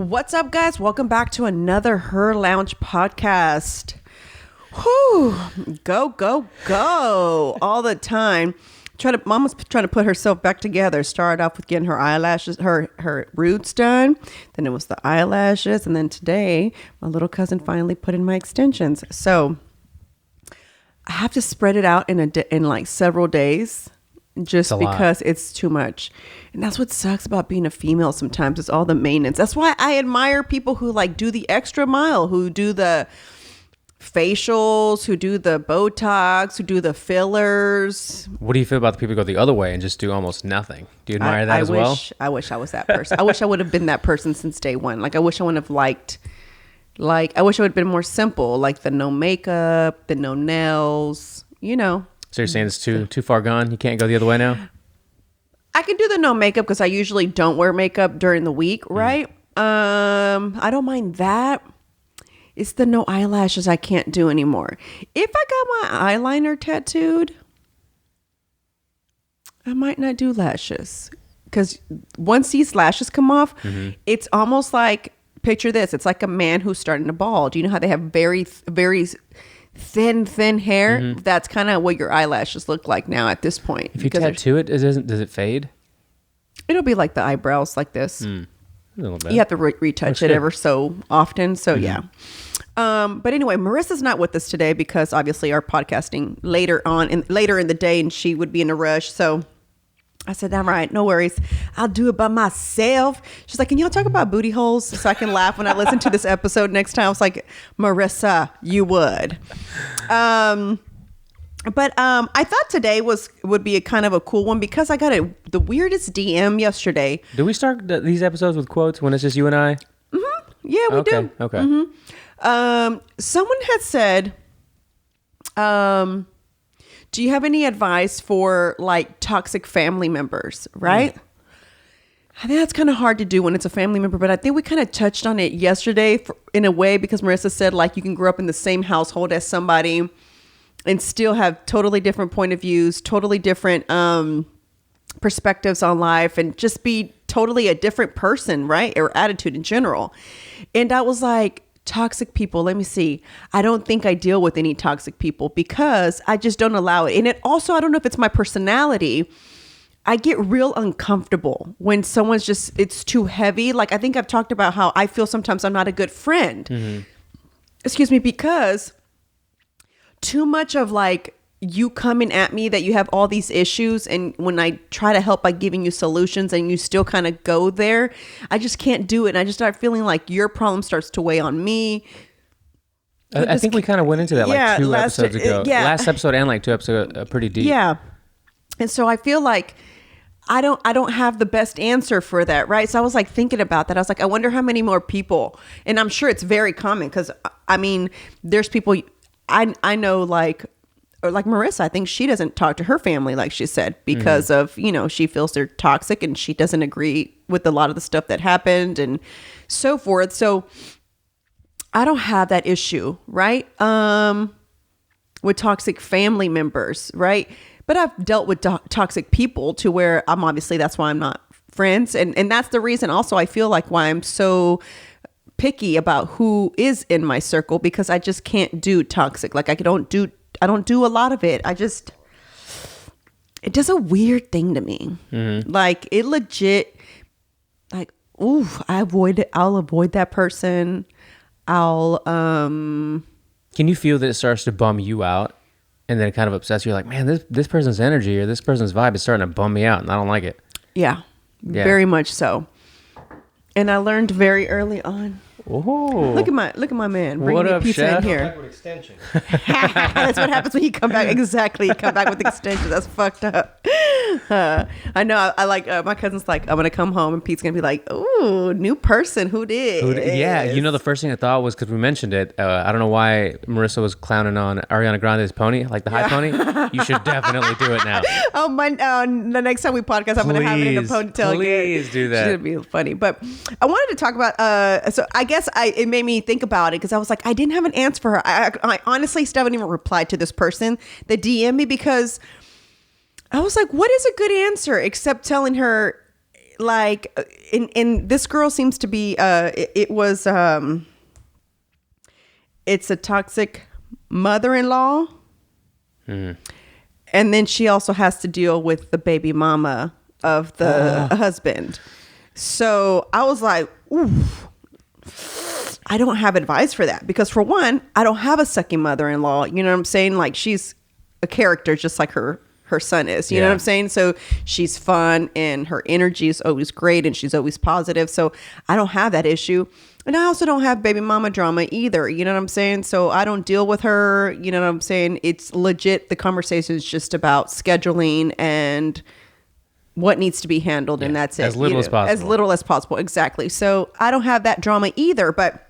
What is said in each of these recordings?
What's up, guys? Welcome back to another Her Lounge podcast. Whew. Go all the time. Mama's trying to put herself back together. Started off with getting her eyelashes, her roots done. Then it was the eyelashes. And then today, my little cousin finally put in my extensions. So I have to spread it out in like several days just because it's too much. And that's what sucks about being a female sometimes. It's all the maintenance. That's why I admire people who like do the extra mile, who do the facials, who do the Botox, who do the fillers. What do you feel about the people who go the other way and just do almost nothing? Do you admire that as well? I wish I was that person. I wish I would have been that person since day one. Like, I wish I wouldn't have I wish I would have been more simple, like the no makeup, the no nails, you know. So you're saying it's too far gone? You can't go the other way now? I can do the no makeup because I usually don't wear makeup during the week, right? I don't mind that. It's the no eyelashes I can't do anymore. If I got my eyeliner tattooed, I might not do lashes. Because once these lashes come off, it's almost like, picture this. It's like a man who's starting to bald. You know how they have very, very thin hair? That's kind of what your eyelashes look like now at this point. If you tattoo it, does it fade? It'll be like the eyebrows like this. A little bit. You have to retouch it ever so often. So yeah. But anyway, Marissa's not with us today because obviously our podcasting later in the day, and she would be in a rush. So I said, all right, no worries. I'll do it by myself. She's like, can y'all talk about booty holes so I can laugh when I listen to this episode next time? I was like, Marissa, you would. But I thought today would be a kind of a cool one because I got the weirdest DM yesterday. Do we start these episodes with quotes when it's just you and I? Yeah, we do. Okay. Someone had said, do you have any advice for like toxic family members? Right? I think that's kind of hard to do when it's a family member, but I think we kind of touched on it yesterday in a way because Marissa said like you can grow up in the same household as somebody and still have totally different point of views, totally different perspectives on life, and just be totally a different person, right? Or attitude in general. And I was like, toxic people, let me see. I don't think I deal with any toxic people because I just don't allow it. And it also, I don't know if it's my personality. I get real uncomfortable when someone's just, it's too heavy. Like, I think I've talked about how I feel sometimes I'm not a good friend. Excuse me, because too much of like you coming at me that you have all these issues, and when I try to help by giving you solutions and you still kind of go there, I just can't do it. And I just start feeling like your problem starts to weigh on me. I think we kind of went into that like two episodes ago. Last episode and like 2 episodes pretty deep. Yeah. And so I feel like I don't have the best answer for that, right? So I was like thinking about that. I was like, I wonder how many more people, and I'm sure it's very common because I mean, there's people I know or like Marissa, I think she doesn't talk to her family, like she said, because of, you know, she feels they're toxic and she doesn't agree with a lot of the stuff that happened and so forth. So I don't have that issue, right? With toxic family members, right? But I've dealt with toxic people to where that's why I'm not friends. And that's the reason also I feel like why I'm so picky about who is in my circle, because I just can't do toxic. Like I don't do a lot of it. It does a weird thing to me. Like it legit, like, ooh, I'll avoid that person. Can you feel that it starts to bum you out and then it kind of upsets you? Like, man, this person's energy or this person's vibe is starting to bum me out and I don't like it. Yeah. Very much so. And I learned very early on. Oh, look at my man. Bring what me up, pizza chef? in here. Back with extension. That's what happens when you come back. Exactly, you come back with extensions. That's fucked up. I know. I like my cousin's like, I'm gonna come home and Pete's gonna be like, ooh, new person. Who did? Yeah, you know, the first thing I thought was because we mentioned it. I don't know why Marissa was clowning on Ariana Grande's pony, like the high pony. You should definitely do it now. The next time we podcast, I'm gonna have it in a ponytail. Please do that. It's gonna be funny. But I wanted to talk about. So I guess it made me think about it because I was like, I didn't have an answer for her. I honestly still haven't even replied to this person that DM'd me because I was like, what is a good answer except telling her, like, in this girl seems to be, it's a toxic mother-in-law. And then she also has to deal with the baby mama of the husband. So I was like, oof. I don't have advice for that because, for one, I don't have a sucky mother-in-law. You know what I'm saying? Like, she's a character just like her son is. You know what I'm saying? So she's fun and her energy is always great and she's always positive. So I don't have that issue. And I also don't have baby mama drama either. You know what I'm saying? So I don't deal with her. You know what I'm saying? It's legit. The conversation is just about scheduling and what needs to be handled. And that's it. As little as possible. As little as possible. Exactly. So I don't have that drama either. But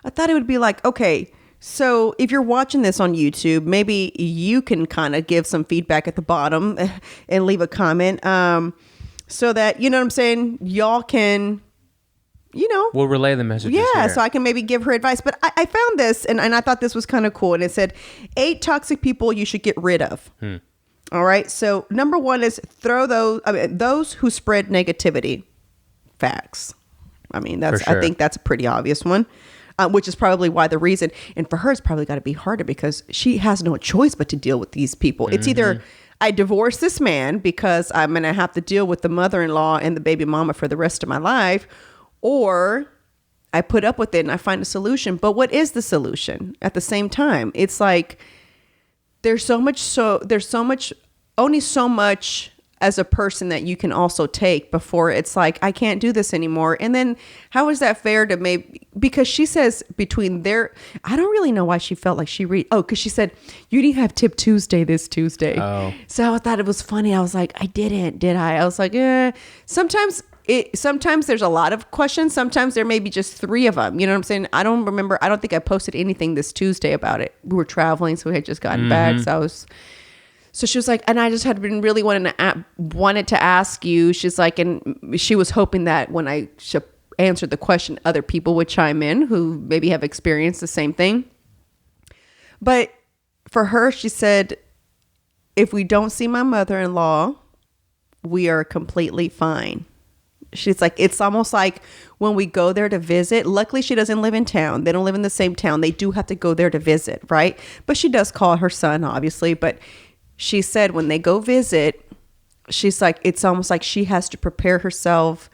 I thought it would be like, okay, so if you're watching this on YouTube, maybe you can kind of give some feedback at the bottom and leave a comment, so that, you know what I'm saying, y'all can, you know. We'll relay the messages Yeah, here. so I can maybe give her advice. But I found this, and I thought this was kind of cool. And it said, 8 toxic people you should get rid of. All right, so number 1 is those who spread negativity. Facts. I mean, that's For sure. I think that's a pretty obvious one. Which is probably why the reason, and for her, it's probably got to be harder because she has no choice but to deal with these people. It's either I divorce this man because I'm going to have to deal with the mother-in-law and the baby mama for the rest of my life, or I put up with it and I find a solution. But what is the solution at the same time? It's like there's only so much as a person that you can also take before it's like, I can't do this anymore. And then how is that fair to maybe, because she says between their, I don't really know why she felt like because she said, you didn't have Tip Tuesday this Tuesday. Oh. So I thought it was funny. I was like, I didn't, did I? I was like, sometimes there's a lot of questions. Sometimes there may be just 3 of them. You know what I'm saying? I don't remember. I don't think I posted anything this Tuesday about it. We were traveling, so we had just gotten back. So she was like, and I just had been really wanted to ask you. She's like, and she was hoping that when I answered the question, other people would chime in who maybe have experienced the same thing. But for her, she said, if we don't see my mother-in-law, we are completely fine. She's like, it's almost like when we go there to visit, luckily she doesn't live in town. They don't live in the same town. They do have to go there to visit, right? But she does call her son, obviously. But she said when they go visit, she's like, it's almost like she has to prepare herself.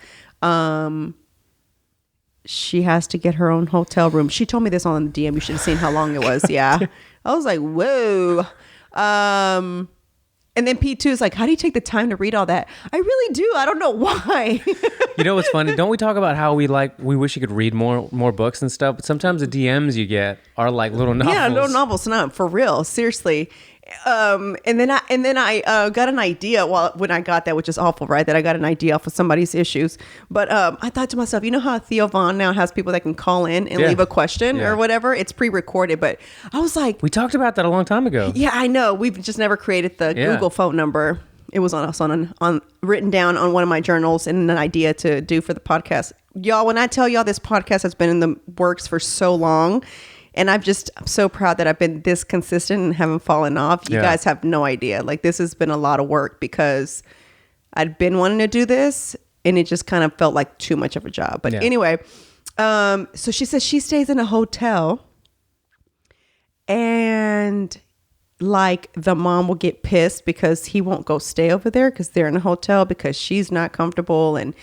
She has to get her own hotel room. She told me this on the DM. You should have seen how long it was. Yeah. I was like, whoa. And then P2 is like, how do you take the time to read all that? I really do. I don't know why. You know what's funny? Don't we talk about how we wish you could read more books and stuff? But sometimes the DMs you get are like little novels. Yeah, little novels. No, for real. Seriously. And then I got an idea when I got that, which is awful, right? That I got an idea off of somebody's issues. But I thought to myself, you know how Theo Vaughn now has people that can call in and leave a question or whatever? It's pre-recorded. But I was like, we talked about that a long time ago. Yeah, I know. We've just never created the Google phone number. It was on written down on one of my journals and an idea to do for the podcast. Y'all, when I tell y'all this podcast has been in the works for so long, and I'm so proud that I've been this consistent and haven't fallen off. You guys have no idea. Like, this has been a lot of work because I'd been wanting to do this and it just kind of felt like too much of a job. But anyway, so she says she stays in a hotel and like the mom will get pissed because he won't go stay over there because they're in a hotel because she's not comfortable, and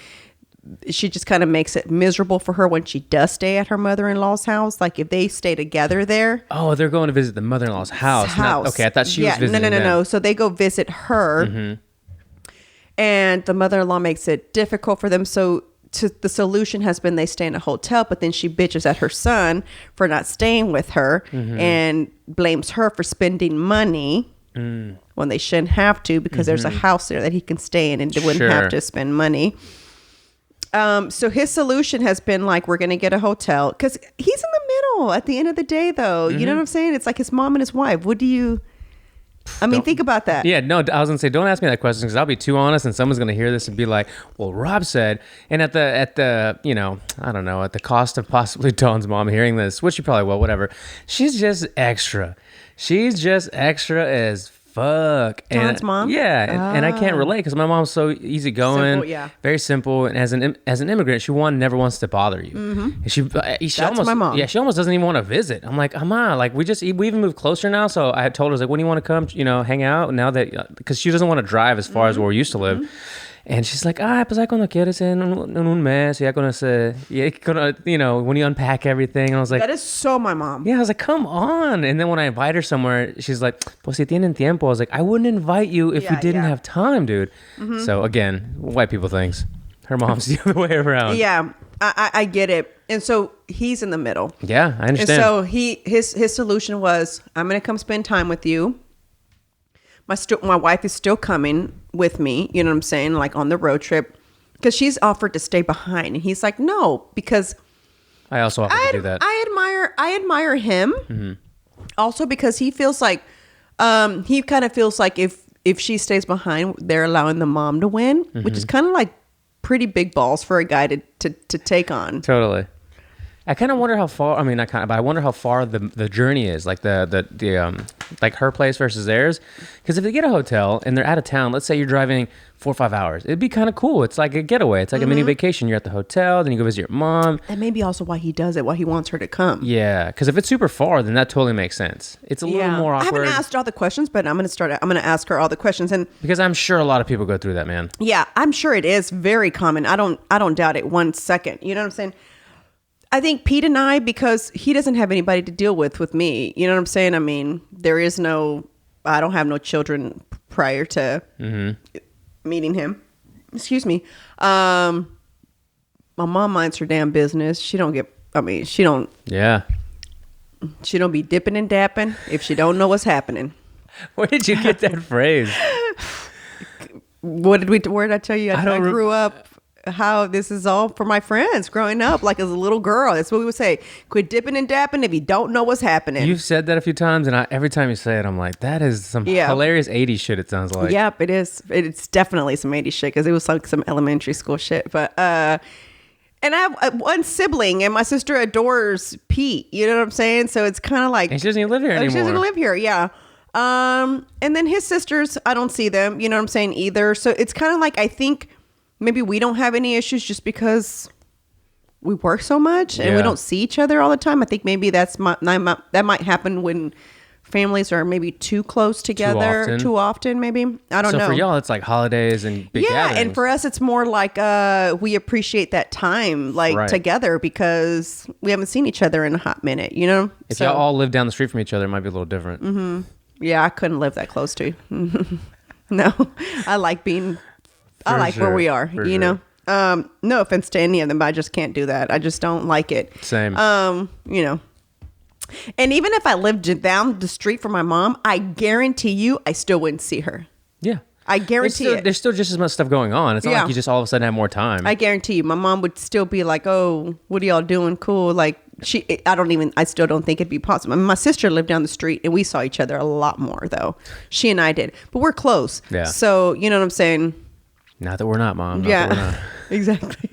she just kind of makes it miserable for her when she does stay at her mother-in-law's house. Like if they stay together there. Oh, they're going to visit the mother-in-law's house. Okay, I thought she was visiting No. So they go visit her, and the mother-in-law makes it difficult for them. So the solution has been they stay in a hotel, but then she bitches at her son for not staying with her and blames her for spending money when they shouldn't have to because there's a house there that he can stay in and they wouldn't have to spend money. So his solution has been like, we're going to get a hotel because he's in the middle at the end of the day, though. You know what I'm saying? It's like his mom and his wife. Think about that. Yeah, no, I was going to say, don't ask me that question because I'll be too honest and someone's going to hear this and be like, well, Rob said, and at the at the cost of possibly Dawn's mom hearing this, which she probably will, whatever. She's just extra. She's just extra as fuck. John's mom? Yeah, and I can't relate because my mom's so easygoing, Simple, yeah. very simple. And as an immigrant, she never wants to bother you. And she That's almost, my mom. Yeah, she almost doesn't even want to visit. I'm like, Ama, like we even moved closer now. So I told her, like, when do you want to come? Hang out now that because she doesn't want to drive as far as where we used to live. And she's like, pues ahí cuando quieres en un mes, ya when you unpack everything. And I was like, that is so my mom. yeah, I was like, come on. And then when I invite her somewhere, she's like, pues si tienen tiempo. I was like, I wouldn't invite you if we didn't have time, dude. So again, white people things. Her mom's the other way around. Yeah, I get it. And so he's in the middle. Yeah, I understand. And so his solution was, I'm going to come spend time with you. My wife is still coming with me, you know what I'm saying, like on the road trip, because she's offered to stay behind. And he's like, no, because I also offered to do that. I admire him also because he feels like, he kind of feels like if she stays behind, they're allowing the mom to win, which is kind of like pretty big balls for a guy to take on. Totally. I kind of wonder how far. I mean, but I wonder how far the journey is, like the like her place versus theirs. Because if they get a hotel and they're out of town, let's say you're driving 4 or 5 hours, it'd be kind of cool. It's like a getaway. It's like a mini vacation. You're at the hotel, then you go visit your mom. And maybe also why he does it, why he wants her to come. Yeah, because if it's super far, then that totally makes sense. It's a little more awkward. I haven't asked all the questions, but I'm going to ask her all the questions, and because I'm sure a lot of people go through that, man. Yeah, I'm sure it is very common. I don't doubt it 1 second. You know what I'm saying? I think Pete and I, because he doesn't have anybody to deal with me. You know what I'm saying? I mean, I don't have no children prior to meeting him. Excuse me. My mom minds her damn business. She don't Yeah. She don't be dipping and dapping if she don't know what's happening. Where did you get that phrase? Where did I tell you? I grew up. How this is all for my friends growing up, like as a little girl. That's what we would say. Quit dipping and dapping if you don't know what's happening. You've said that a few times, and every time you say it, I'm like, that is some hilarious 80s shit, it sounds like. Yep, it is. It's definitely some 80s shit because it was like some elementary school shit. But, and I have one sibling, and my sister adores Pete. You know what I'm saying? So it's kind of like. And she doesn't even live here anymore. She doesn't live here, yeah. And then his sisters, I don't see them, you know what I'm saying, either. So it's kind of like, I think. Maybe we don't have any issues just because we work so much and we don't see each other all the time. I think maybe that might happen when families are maybe too close together too often maybe. I don't know. So for y'all, it's like holidays and big gatherings. And for us, it's more like we appreciate that time together because we haven't seen each other in a hot minute, you know? If y'all all live down the street from each other, it might be a little different. Mm-hmm. Yeah, I couldn't live that close to you. No, I like being... I like where we are, you know. No offense to any of them, but I just can't do that. I just don't like it. Same. You know. And even if I lived down the street from my mom, I guarantee you I still wouldn't see her. Yeah. I guarantee it. There's still just as much stuff going on. It's not like you just all of a sudden have more time. I guarantee you my mom would still be like, oh, what are y'all doing? Cool. Like I still don't think it'd be possible. I mean, my sister lived down the street and we saw each other a lot more though. She and I did, but we're close. Yeah. So, you know what I'm saying? Not that we're not, Mom. That we're not. Exactly.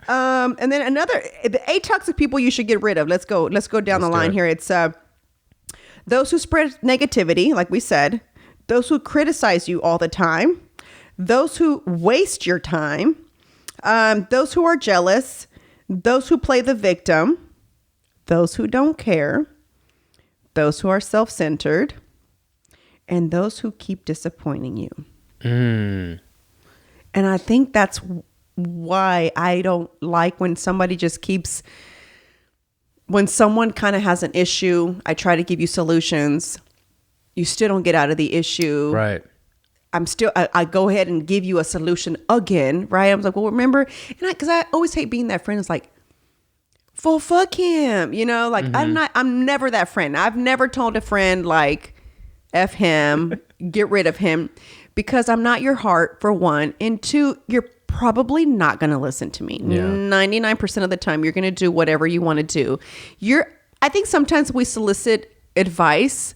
And then the 8 toxic people you should get rid of. Let's go down the line here. It's those who spread negativity, like we said, those who criticize you all the time, those who waste your time, those who are jealous, those who play the victim, those who don't care, those who are self-centered, and those who keep disappointing you. And I think that's why I don't like when somebody just keeps, when someone kind of has an issue, I try to give you solutions. You still don't get out of the issue. Right. I go ahead and give you a solution again. Right. I was like, well, remember, and because I always hate being that friend. It's like, well, fuck him. You know, like I'm never that friend. I've never told a friend like, F him, get rid of him. Because I'm not your heart, for one. And 2, you're probably not going to listen to me. Yeah. 99% of the time, you're going to do whatever you want to do. I think sometimes we solicit advice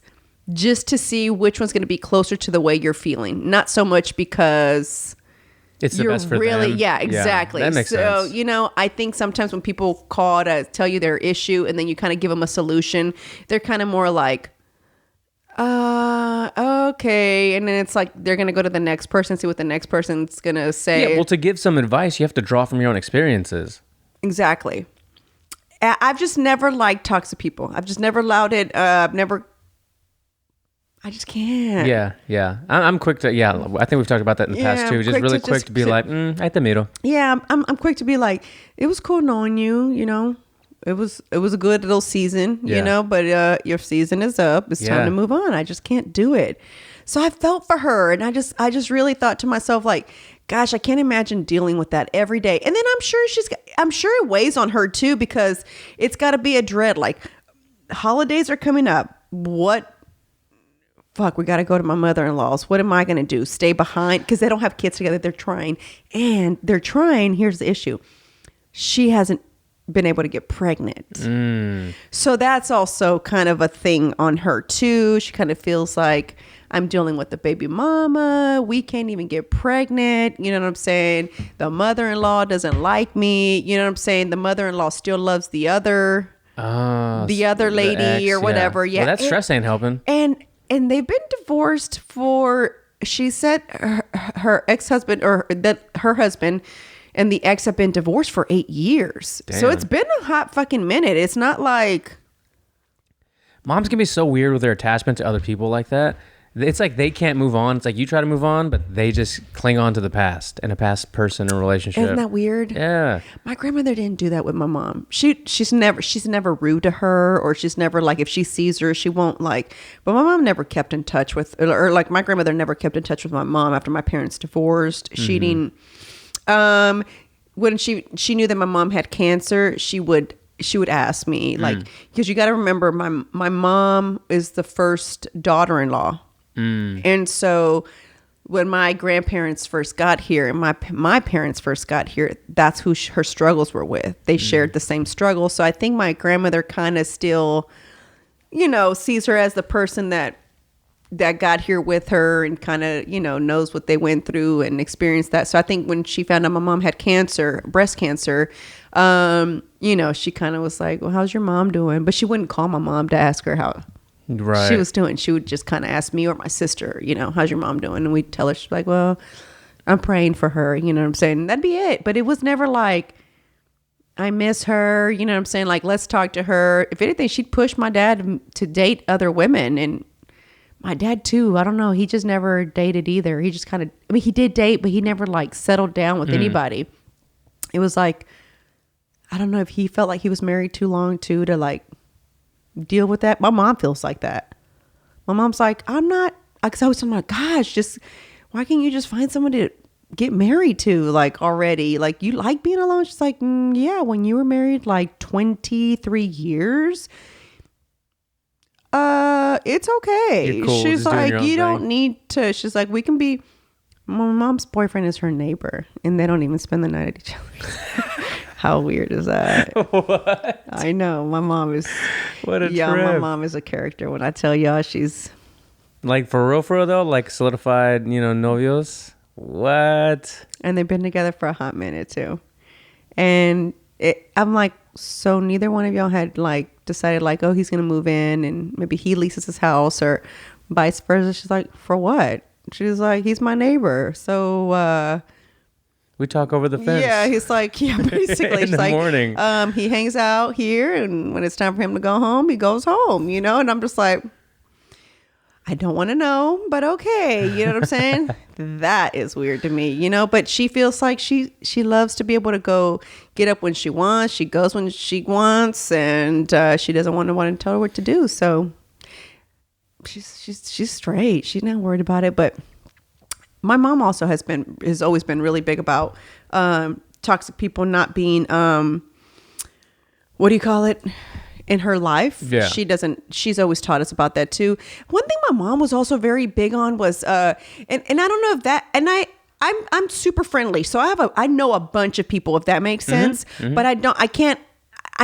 just to see which one's going to be closer to the way you're feeling. Not so much because it's the best for them. Yeah, exactly. Yeah, that makes sense. So, you know, I think sometimes when people call to tell you their issue and then you kind of give them a solution, they're kind of more like, Okay. And then it's like they're gonna go to the next person, see what the next person's gonna say. Yeah, well, to give some advice, you have to draw from your own experiences. Exactly. I've just never liked toxic people. I've just never allowed it. I just can't. Yeah. I'm quick to, I think we've talked about that in the past too. Just really quick to be like, I te miro. Yeah, I'm quick to be like, it was cool knowing you, you know. It was a good little season, you know, but your season is up. It's time to move on. I just can't do it. So I felt for her, and I just really thought to myself, like, gosh, I can't imagine dealing with that every day. And then I'm sure it weighs on her too, because it's got to be a dread. Like, holidays are coming up. Fuck, we got to go to my mother-in-law's. What am I going to do? Stay behind? Because they don't have kids together. They're trying. Here's the issue. She hasn't been able to get pregnant. So that's also kind of a thing on her too. She kind of feels like, I'm dealing with the baby mama. We can't even get pregnant. You know what I'm saying? The mother-in-law doesn't like me. You know what I'm saying? The mother-in-law still loves the other lady ex, or whatever. Yeah. Well, that stress ain't helping. And they've been divorced for, she said her ex-husband, or that her husband and the ex have been divorced for 8 years. Damn. So it's been a hot fucking minute. It's not like... Moms can be so weird with their attachment to other people like that. It's like they can't move on. It's like you try to move on, but they just cling on to the past and a past person or relationship. Isn't that weird? Yeah. My grandmother didn't do that with my mom. She's never rude to her, or she's never like, if she sees her, she won't like, but my mom never kept in touch with, or like my grandmother never kept in touch with my mom after my parents divorced. She didn't, when she knew that my mom had cancer, she would ask me, like, because you got to remember, my mom is the first daughter-in-law. And so when my grandparents first got here and my parents first got here, that's who her struggles were with. They shared the same struggle. So I think my grandmother kind of still, you know, sees her as the person that got here with her and kind of, you know, knows what they went through and experienced that. So I think when she found out my mom had cancer, breast cancer, you know, she kind of was like, well, how's your mom doing? But she wouldn't call my mom to ask her how she was doing. She would just kind of ask me or my sister, you know, how's your mom doing? And we'd tell her, she's like, well, I'm praying for her. You know what I'm saying? That'd be it. But it was never like, I miss her. You know what I'm saying? Like, let's talk to her. If anything, she'd push my dad to date other women. And my dad too. I don't know. He just never dated either. He just kind of, I mean, he did date, but he never like settled down with anybody. It was like, I don't know if he felt like he was married too long too, to like deal with that. My mom feels like that. My mom's like, I'm not, because I was like, gosh, just, why can't you just find someone to get married to, like, already? Like, you like being alone? She's like, yeah, when you were married like 23 years, it's okay. Cool, she's like, you don't need to, she's like, we can be, my mom's boyfriend is her neighbor and they don't even spend the night at each other. How weird is that? What? I know. My mom is... What a trip. My mom is a character. When I tell y'all, she's... Like, for real though? Like, solidified, you know, novios? What? And they've been together for a hot minute, too. And I'm like, so neither one of y'all had, like, decided, like, oh, he's going to move in and maybe he leases his house or vice versa. She's like, for what? She's like, he's my neighbor. So, we talk over the fence. Yeah, he's like, yeah, basically. In the morning. He hangs out here, and when it's time for him to go home, he goes home, you know? And I'm just like, I don't want to know, but okay. You know what I'm saying? That is weird to me, you know? But she feels like she loves to be able to go get up when she wants. She goes when she wants, and she doesn't want to tell her what to do. So she's straight. She's not worried about it, but... My mom also has always been really big about toxic people not being, what do you call it, in her life. Yeah. She's always taught us about that too. One thing my mom was also very big on was, and I don't know if that, and I'm super friendly. So I know a bunch of people, if that makes sense, but I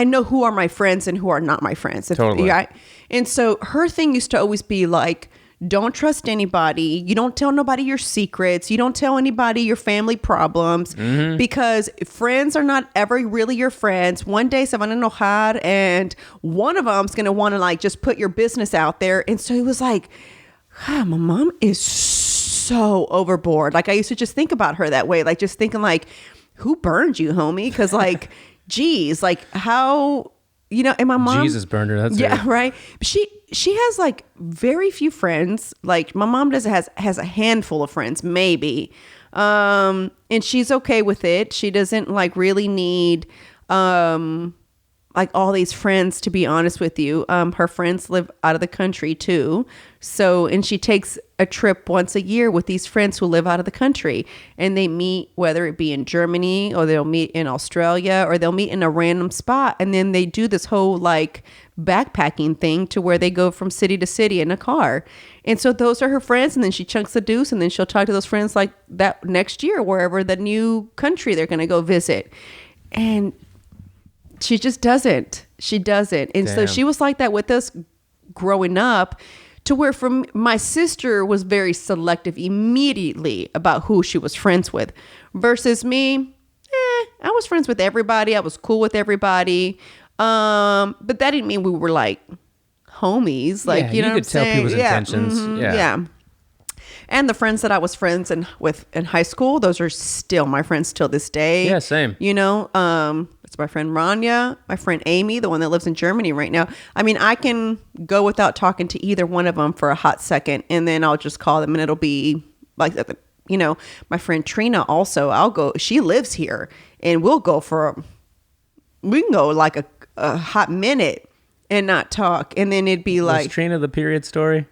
know who are my friends and who are not my friends. Totally. Yeah. And so her thing used to always be like, don't trust anybody. You don't tell nobody your secrets. You don't tell anybody your family problems because friends are not ever really your friends. One day se van a enojar and one of them's going to want to like just put your business out there. And so he was like, my mom is so overboard. Like I used to just think about her that way. Like just thinking like, who burned you, homie? Because like, geez, like how, and my mom. Jesus burned her. That's it. Right. She has like very few friends. Like my mom has a handful of friends, maybe. And she's okay with it. She doesn't like really need, like all these friends, to be honest with you. Her friends live out of the country too. So, and she takes a trip once a year with these friends who live out of the country, and they meet, whether it be in Germany or they'll meet in Australia or they'll meet in a random spot. And then they do this whole like backpacking thing to where they go from city to city in a car. And so those are her friends. And then she chunks the deuce, and then she'll talk to those friends like that next year, wherever the new country they're going to go visit. And she just doesn't. She doesn't. And so she was like that with us growing up, to where from my sister was very selective immediately about who she was friends with, versus me. I was friends with everybody. I was cool with everybody. But that didn't mean we were like homies. Like, you know, could tell people's intentions. Yeah. And the friends that I was friends with in high school, those are still my friends till this day. Yeah, same. It's my friend Rania, my friend Amy, the one that lives in Germany right now. I mean, I can go without talking to either one of them for a hot second, and then I'll just call them, and it'll be like, my friend Trina also, she lives here, and we can go like a hot minute and not talk. And then it'd be like, was Trina the period story?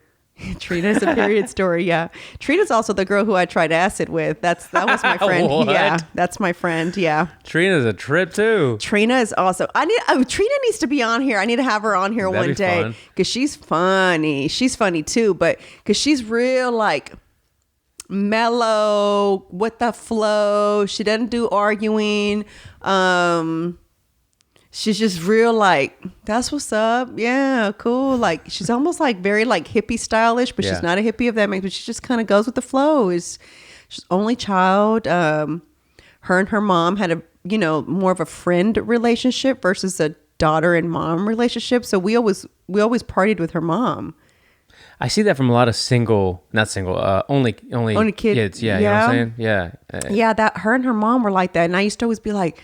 Trina's a period story. Yeah. Trina's also the girl who I tried acid with. That was my friend. What? Yeah. That's my friend. Yeah. Trina's a trip too. Trina is also, Trina needs to be on here. I need to have her on here one day because she's funny. She's funny too, but because she's real like mellow with the flow. She doesn't do arguing. She's just real like, that's what's up. Yeah, cool. Like she's almost like very like hippie stylish, but she's not a hippie, if that makes, but she just kind of goes with the flow. She's only child. Her and her mom had more of a friend relationship versus a daughter and mom relationship. So we always partied with her mom. I see that from a lot of only kids. Yeah, you know what I'm saying? Yeah. Yeah, that her and her mom were like that. And I used to always be like,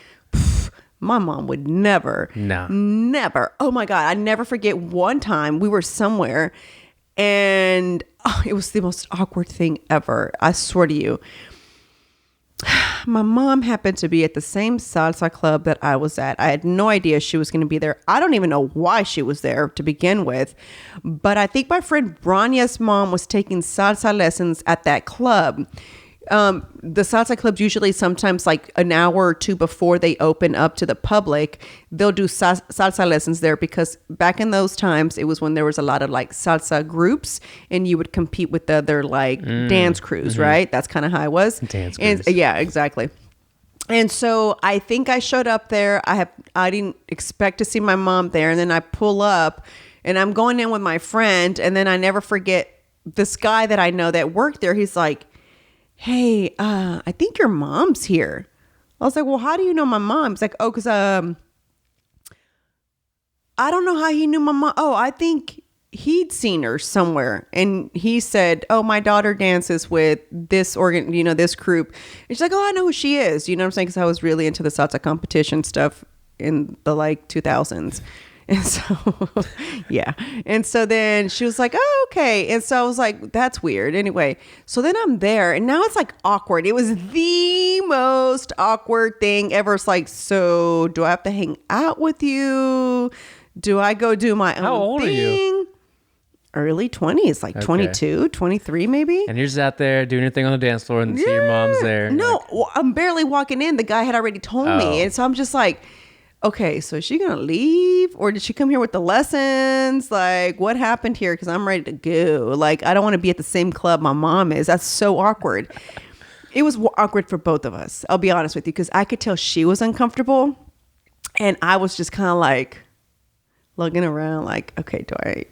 my mom would never. No. Never. Oh my God. I never forget one time we were somewhere and it was the most awkward thing ever. I swear to you. My mom happened to be at the same salsa club that I was at. I had no idea she was going to be there. I don't even know why she was there to begin with. But I think my friend Brania's mom was taking salsa lessons at that club. The salsa clubs usually sometimes like an hour or two before they open up to the public, they'll do salsa lessons there, because back in those times, it was when there was a lot of like salsa groups and you would compete with the other like dance crews, right? That's kind of how it was. Dance crews. Yeah, exactly. And so I think I showed up there. I didn't expect to see my mom there. And then I pull up and I'm going in with my friend. And then I never forget this guy that I know that worked there. He's like, hey, I think your mom's here. I was like, well, how do you know my mom? He's like, oh, because I don't know how he knew my mom. Oh, I think he'd seen her somewhere. And he said, oh, my daughter dances with this this group. And she's like, oh, I know who she is. You know what I'm saying? Because I was really into the salsa competition stuff in the like 2000s. And so, yeah. And so then she was like, oh, okay. And so I was like, that's weird. Anyway, so then I'm there and now it's like awkward. It was the most awkward thing ever. It's like, so do I have to hang out with you? Do I go do my own thing? How old are you? Early 20s, like 22, 23 maybe. And you're just out there doing your thing on the dance floor and see your mom's there. No, I'm barely walking in. The guy had already told me. And so I'm just like, okay, so is she going to leave or did she come here with the lessons? Like, what happened here? Because I'm ready to go. Like, I don't want to be at the same club my mom is. That's so awkward. It was awkward for both of us. I'll be honest with you, because I could tell she was uncomfortable. And I was just kind of like, looking around like, okay,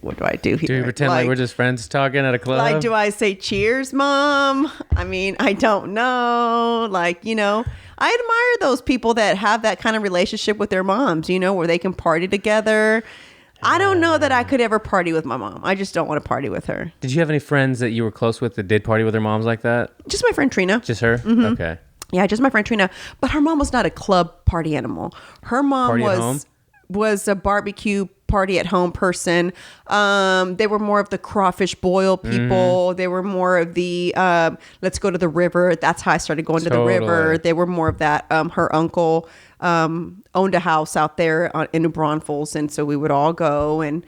what do I do here? Do we pretend like we're just friends talking at a club? Like, do I say cheers, mom? I mean, I don't know. Like, you know, I admire those people that have that kind of relationship with their moms, you know, where they can party together. I don't know that I could ever party with my mom. I just don't want to party with her. Did you have any friends that you were close with that did party with their moms like that? Just my friend Trina. Just her? Mm-hmm. Okay. Yeah, just my friend Trina. But her mom was not a club party animal. Her mom Party was a barbecue party at home person. They were more of the crawfish boil people. They were more of the let's go to the river. That's how I started going to the river. They were more of that. Her uncle owned a house out there in New Braunfels, and so we would all go, and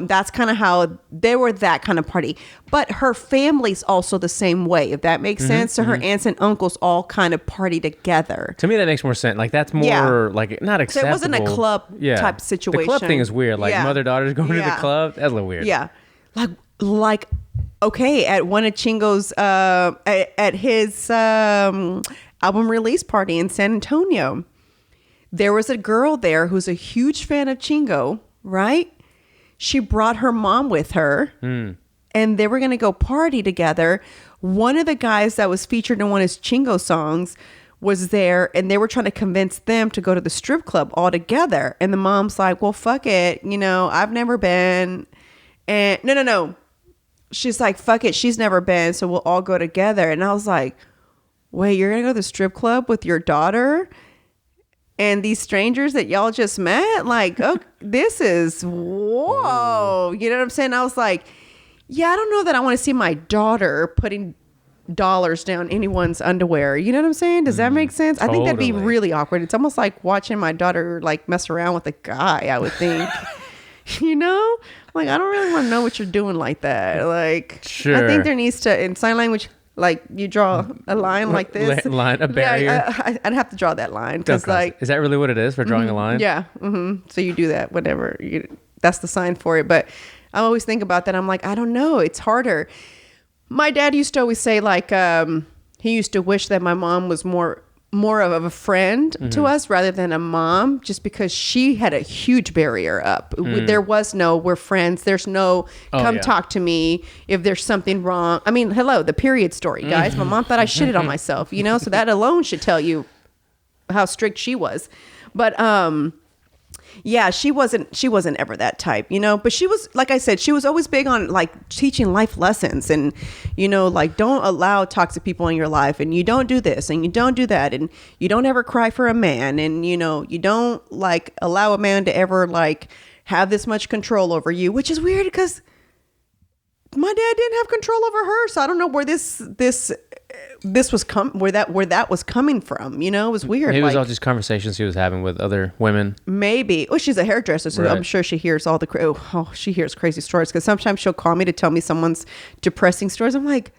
that's kind of how they were, that kind of party. But her family's also the same way, if that makes sense. So her aunts and uncles all kind of party together. To me, that makes more sense. Like, that's more like not acceptable. So it wasn't a club type situation. The club thing is weird. Like mother-daughters going to the club. That's a little weird. Yeah. Like okay, at one of Chingo's at his album release party in San Antonio, there was a girl there who's a huge fan of Chingo, right? She brought her mom with her, and they were going to go party together. One of the guys that was featured in one of his Chingo songs was there, and they were trying to convince them to go to the strip club all together. And the mom's like, well, fuck it. You know, I've never been. And no. She's like, fuck it. She's never been, so we'll all go together. And I was like, wait, you're going to go to the strip club with your daughter? And these strangers that y'all just met, like, oh, this is, whoa. You know what I'm saying? I was like, yeah, I don't know that I want to see my daughter putting dollars down anyone's underwear. You know what I'm saying? Does that make sense? Totally. I think that'd be really awkward. It's almost like watching my daughter, like, mess around with a guy, I would think. You know? Like, I don't really want to know what you're doing like that. Like, sure. I think there needs to, in sign language, like, you draw a line like this. A barrier? Yeah, I'd have to draw that line. Because, like, is that really what it is for drawing a line? Yeah. So you do that, whatever. That's the sign for it. But I always think about that. I'm like, I don't know. It's harder. My dad used to always say, like, he used to wish that my mom was more of a friend to us rather than a mom, just because she had a huge barrier up. There was no, we're friends. There's no, come talk to me if there's something wrong. I mean, hello, the period story, guys. My mom thought I shitted on myself, you know, so that alone should tell you how strict she was. But, yeah, she wasn't ever that type, you know, but she was, like I said, she was always big on, like, teaching life lessons and, you know, like, don't allow toxic people in your life, and you don't do this and you don't do that, and you don't ever cry for a man, and, you know, you don't, like, allow a man to ever, like, have this much control over you, which is weird because my dad didn't have control over her, so I don't know where this was where that was coming from, you know. It was weird. Maybe it was all just conversations he was having with other women. Maybe. Oh, she's a hairdresser, so right. I'm sure she hears all the she hears crazy stories, because sometimes she'll call me to tell me someone's depressing stories. I'm like,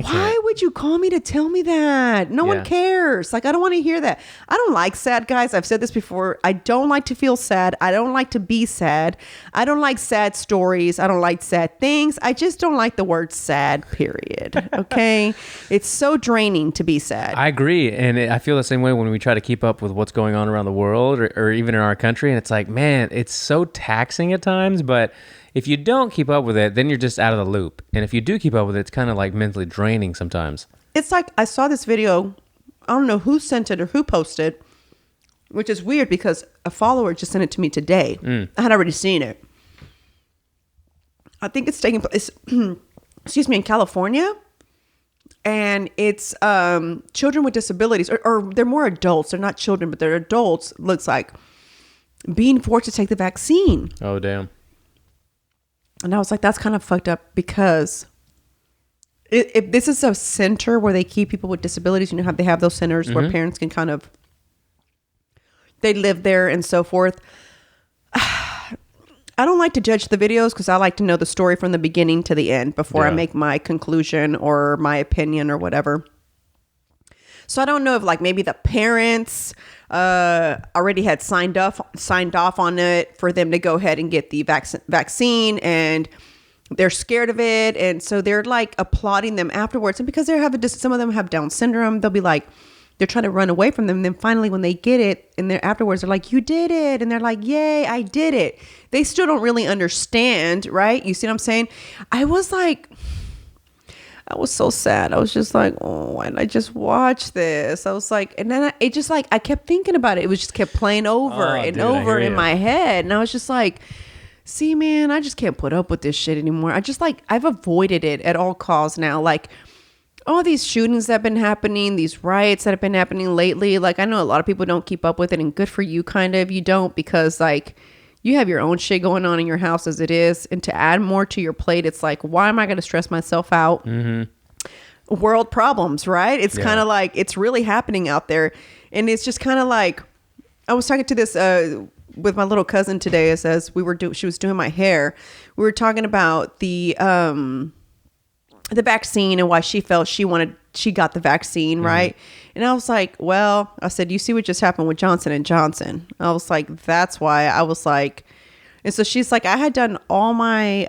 why would you call me to tell me that? No one cares. Like, I don't want to hear that. I don't like sad guys. I've said this before. I don't like to feel sad. I don't like to be sad. I don't like sad stories. I don't like sad things. I just don't like the word sad, period. Okay? It's so draining to be sad. I agree. And I feel the same way when we try to keep up with what's going on around the world or even in our country. And it's like, man, it's so taxing at times, but if you don't keep up with it, then you're just out of the loop. And if you do keep up with it, it's kind of like mentally draining sometimes. It's like, I saw this video, I don't know who sent it or who posted, which is weird because a follower just sent it to me today. I had already seen it. I think it's taking place, excuse me, in California. And it's children with disabilities, or they're more adults. They're not children, but they're adults, looks like, being forced to take the vaccine. Oh, damn. And I was like, that's kind of fucked up, because if this is a center where they keep people with disabilities, you know how they have those centers where parents can kind of, they live there and so forth. I don't like to judge the videos because I like to know the story from the beginning to the end before I make my conclusion or my opinion or whatever. So I don't know if, like, maybe the parents already had signed off on it for them to go ahead and get the vaccine, and they're scared of it, and so they're, like, applauding them afterwards. And because they have some of them have Down syndrome, they'll be like, they're trying to run away from them. And then finally, when they get it, and they're afterwards, they're like, "You did it," and they're like, "Yay, I did it." They still don't really understand, right? You see what I'm saying? I was so sad. I was just like, oh, why didn't I just watch this? I was like, and then it just like, I kept thinking about it. It was just kept playing over over in my head. And I was just like, see, man, I just can't put up with this shit anymore. I've avoided it at all costs now. Like, all these shootings that have been happening, these riots that have been happening lately. Like, I know a lot of people don't keep up with it, and good for you, kind of. You don't, because like, you have your own shit going on in your house as it is. And to add more to your plate, it's like, why am I going to stress myself out? Mm-hmm. World problems, right? It's kind of like, it's really happening out there. And it's just kind of like, I was talking to this with my little cousin today as she was doing my hair. We were talking about the vaccine and why she felt she got the vaccine, right? And I was like, well, I said, you see what just happened with Johnson & Johnson. I was like, that's why. I was like, and so she's like, I had done all my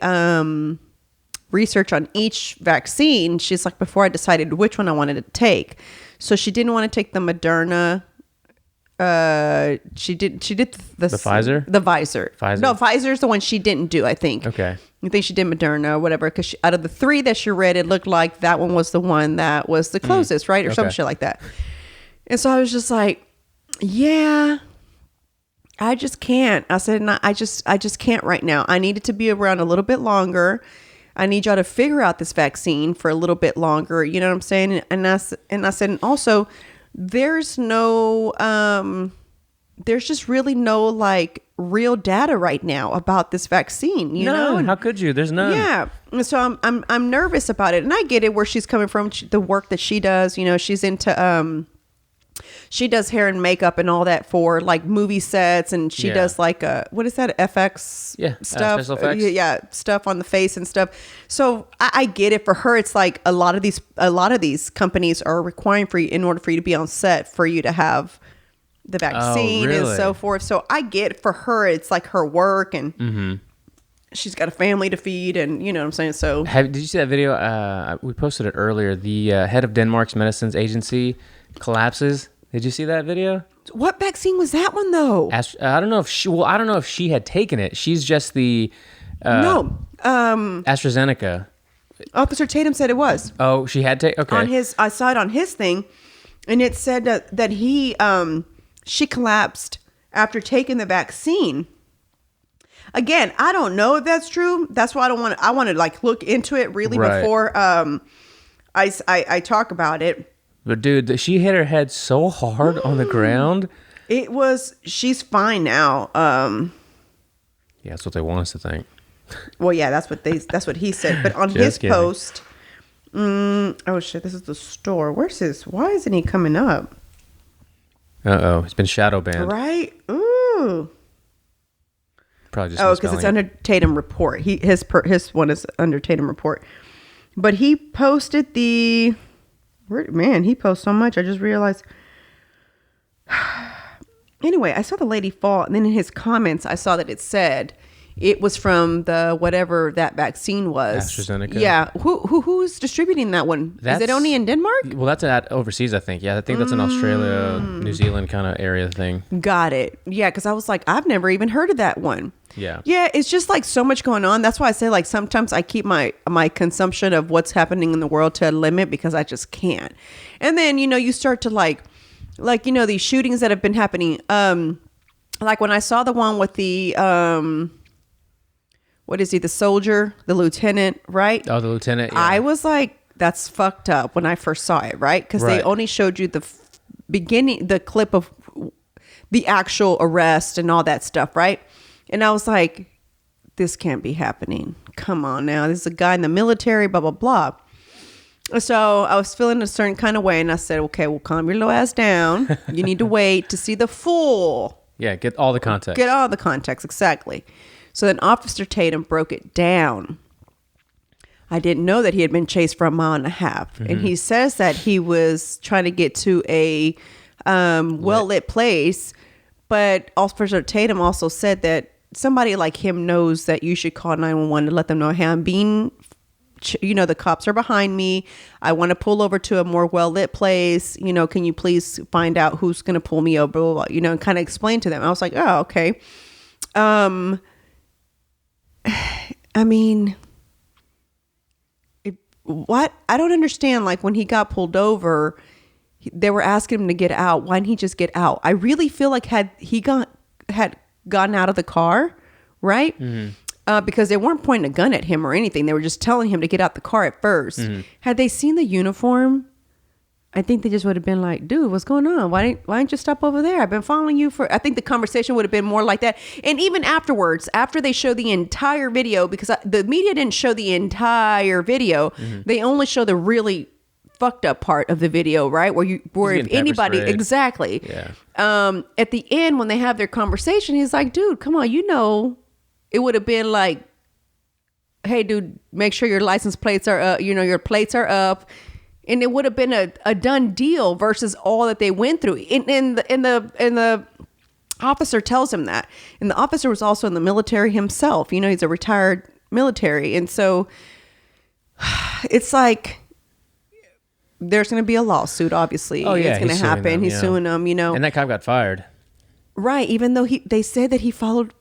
research on each vaccine. She's like, before I decided which one I wanted to take. So she didn't want to take the Moderna. She did the Pfizer? The Pfizer. No, Pfizer's the one she didn't do, I think. Okay. I think she did Moderna or whatever, because out of the 3 that she read, it looked like that one was the one that was the closest, right? Or some shit like that. And so I was just like, yeah, I just can't. I said, no, I just can't right now. I need it to be around a little bit longer. I need y'all to figure out this vaccine for a little bit longer. You know what I'm saying? And I said, and also, there's just really no like real data right now about this vaccine. You know, how could you? There's none. Yeah, and so I'm nervous about it, and I get it where she's coming from. The work that she does, you know, she's into she does hair and makeup and all that for like movie sets, and she does like what is that, FX stuff? Special effects. Stuff on the face and stuff. So I get it. For her, it's like a lot of these companies are requiring for you, in order for you to be on set, for you to have the vaccine and so forth. So I get, for her, it's like her work, and she's got a family to feed, and you know what I'm saying. So did you see that video? We posted it earlier. The head of Denmark's medicines agency collapses. Did you see that video? What vaccine was that one though? I don't know if she had taken it. She's just the AstraZeneca. Officer Tatum said it was. Oh, she had taken. Okay. I saw it on his thing, and it said that she collapsed after taking the vaccine. Again, I don't know if that's true. That's why I want to like look into it really before I talk about it. But dude, she hit her head so hard on the ground. She's fine now. Yeah, that's what they want us to think. Well, yeah, that's what he said. But on his post, oh shit, this is the store. Where's his? Why isn't he coming up? He's been shadow banned. Right? Ooh. Probably just because it's under Tatum Report. His one is under Tatum Report. But he posted he posts so much. I just realized. Anyway, I saw the lady fall, and then in his comments, I saw that it said it was from the whatever that vaccine was. AstraZeneca. Yeah. Who's distributing that one? Is it only in Denmark? Well, that's overseas, I think. Yeah, I think that's an Australia, New Zealand kind of area thing. Got it. Yeah, because I was like, I've never even heard of that one. Yeah. Yeah, it's just like so much going on. That's why I say like sometimes I keep my consumption of what's happening in the world to a limit, because I just can't. And then, you start to like these shootings that have been happening. Like when I saw the one with the what is he, the soldier, the lieutenant, right? Oh, the lieutenant. Yeah. I was like, that's fucked up when I first saw it, right? Because they only showed you the beginning, the clip of the actual arrest and all that stuff, right? And I was like, this can't be happening. Come on now. This is a guy in the military, blah, blah, blah. So I was feeling a certain kind of way, and I said, okay, well, calm your little ass down. You need to wait to see the full. Yeah, get all the context. Get all the context, exactly. So then Officer Tatum broke it down. I didn't know that he had been chased for 1.5 miles. Mm-hmm. And he says that he was trying to get to a well-lit place. But Officer Tatum also said that somebody like him knows that you should call 911 to let them know, hey, I'm being the cops are behind me. I want to pull over to a more well-lit place. Can you please find out who's going to pull me over, blah, blah, blah, and kind of explain to them. I was like, oh, okay. I mean, what? I don't understand. Like when he got pulled over, they were asking him to get out. Why didn't he just get out? I really feel like had gotten out of the car, right? Mm-hmm. Because they weren't pointing a gun at him or anything. They were just telling him to get out the car at first. Mm-hmm. Had they seen the uniform, I think they just would have been like, dude, what's going on? Why didn't you stop over there? I've been following you I think the conversation would have been more like that. And even afterwards, after they show the entire video, because the media didn't show the entire video, mm-hmm. they only show the really fucked up part of the video, right? Where if anybody, exactly. Yeah. At the end, when they have their conversation, he's like, dude, come on, it would have been like, hey, dude, make sure your license plates are, your plates are up. And it would have been a done deal versus all that they went through. And the officer tells him that. And the officer was also in the military himself. He's a retired military. And so it's like, there's going to be a lawsuit, obviously. Oh, yeah, it's going to happen. He's suing them, And that cop got fired. Right. Even though they said that he followed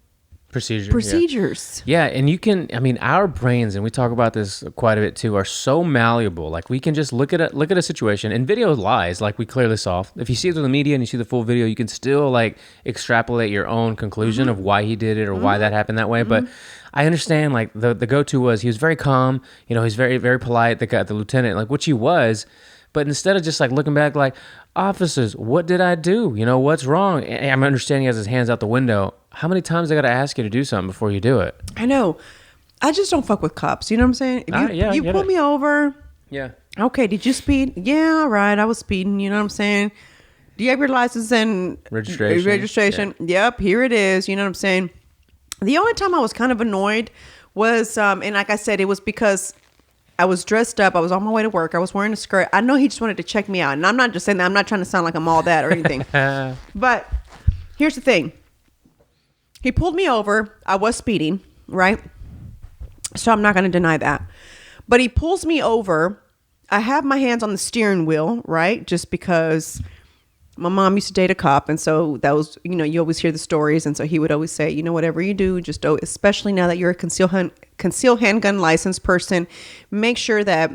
procedures. Yeah. And our brains, and we talk about this quite a bit too, are so malleable. Like we can just look at a situation, and video lies, like we clearly saw. If you see it through the media and you see the full video, you can still like extrapolate your own conclusion mm-hmm. of why he did it or mm-hmm. why that happened that way. Mm-hmm. But I understand like the go-to was he was very calm, he's very, very polite, the lieutenant, like which he was. But instead of just like looking back like, officers, what did I do? What's wrong? And I'm understanding he has his hands out the window. How many times I got to ask you to do something before you do it? I know. I just don't fuck with cops. You know what I'm saying? If you pull me over. Yeah. Okay. Did you speed? Yeah. Right. I was speeding. You know what I'm saying? Do you have your license and registration? Yeah. Yep. Here it is. You know what I'm saying? The only time I was kind of annoyed was, and like I said, it was because I was dressed up. I was on my way to work. I was wearing a skirt. I know he just wanted to check me out. And I'm not just saying that. I'm not trying to sound like I'm all that or anything. But here's the thing. He pulled me over. I was speeding, right? So I'm not going to deny that. But he pulls me over. I have my hands on the steering wheel, right? Just because my mom used to date a cop. And so that was, you always hear the stories. And so he would always say, whatever you do, just especially now that you're a concealed handgun licensed person, make sure that,